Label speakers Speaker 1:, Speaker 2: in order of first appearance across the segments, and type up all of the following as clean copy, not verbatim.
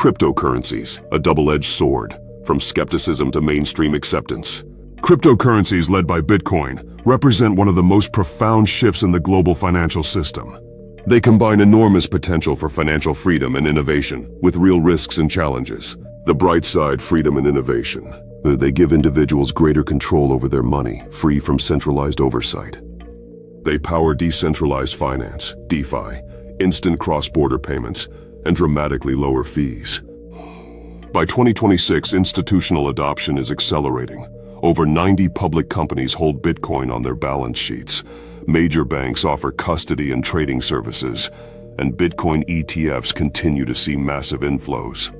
Speaker 1: Cryptocurrencies, a double-edged sword, from skepticism to mainstream acceptance. Cryptocurrencies, led by Bitcoin, represent one of the most profound shifts in the global financial system. They combine enormous potential for financial freedom and innovation, with real risks and challenges. The bright side: freedom and innovation. They give individuals greater control over their money, free from centralized oversight. They power decentralized finance, DeFi, instant cross-border payments, and dramatically lower fees. By 2026, institutional adoption is accelerating. Over 90 public companies hold Bitcoin on their balance sheets. Major banks offer custody and trading services, and Bitcoin ETFs continue to see massive inflows.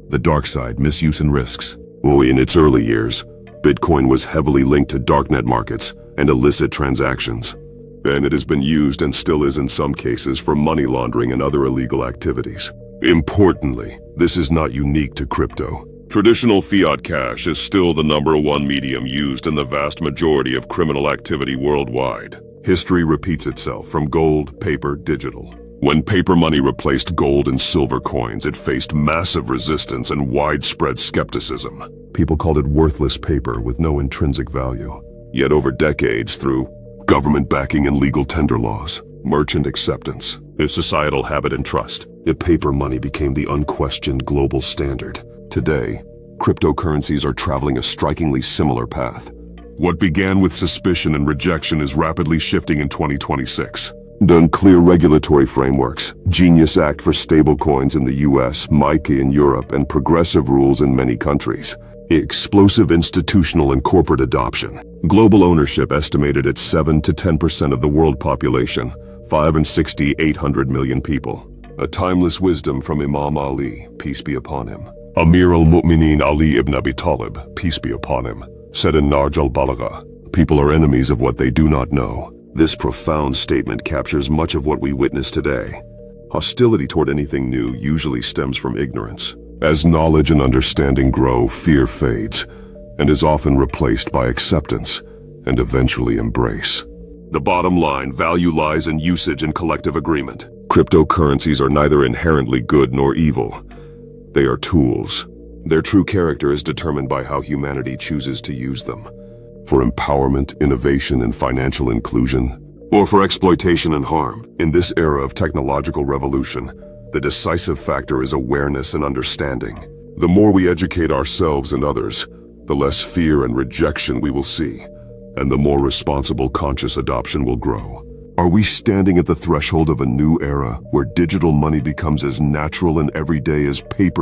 Speaker 1: The dark side: misuse and risks. In its early years, Bitcoin was heavily linked to darknet markets and illicit transactions. And it has been used, and still is in some cases, for money laundering and other illegal activities. Importantly, this is not unique to crypto. Traditional fiat cash is still the #1 medium used in the vast majority of criminal activity worldwide. History repeats itself, from gold, paper, digital. When paper money replaced gold and silver coins, it faced massive resistance and widespread skepticism. People called it worthless paper with no intrinsic value. Yet over decades, through government backing and legal tender laws, merchant acceptance, a societal habit and trust, paper money became the unquestioned global standard. Today, cryptocurrencies are traveling a strikingly similar path. What began with suspicion and rejection is rapidly shifting in 2026. Unclear regulatory frameworks, Genius Act for stablecoins in the US, MiCA in Europe, and progressive rules in many countries. Explosive institutional and corporate adoption. Global ownership estimated at 7 to 10% of the world population, 800 million people. A timeless wisdom from Imam Ali, peace be upon him. Amir al-Mu'mineen Ali ibn Abi Talib, peace be upon him, said in Narj al-Balagha, "People are enemies of what they do not know." This profound statement captures much of what we witness today. Hostility toward anything new usually stems from ignorance. As knowledge and understanding grow, fear fades, and is often replaced by acceptance, and eventually embrace. The bottom line: value lies in usage and collective agreement. Cryptocurrencies are neither inherently good nor evil. They are tools. Their true character is determined by how humanity chooses to use them. For empowerment, innovation, and financial inclusion, or for exploitation and harm. In this era of technological revolution, the decisive factor is awareness and understanding. The more we educate ourselves and others, the less fear and rejection we will see, and the more responsible, conscious adoption will grow. Are we standing at the threshold of a new era where digital money becomes as natural and everyday as paper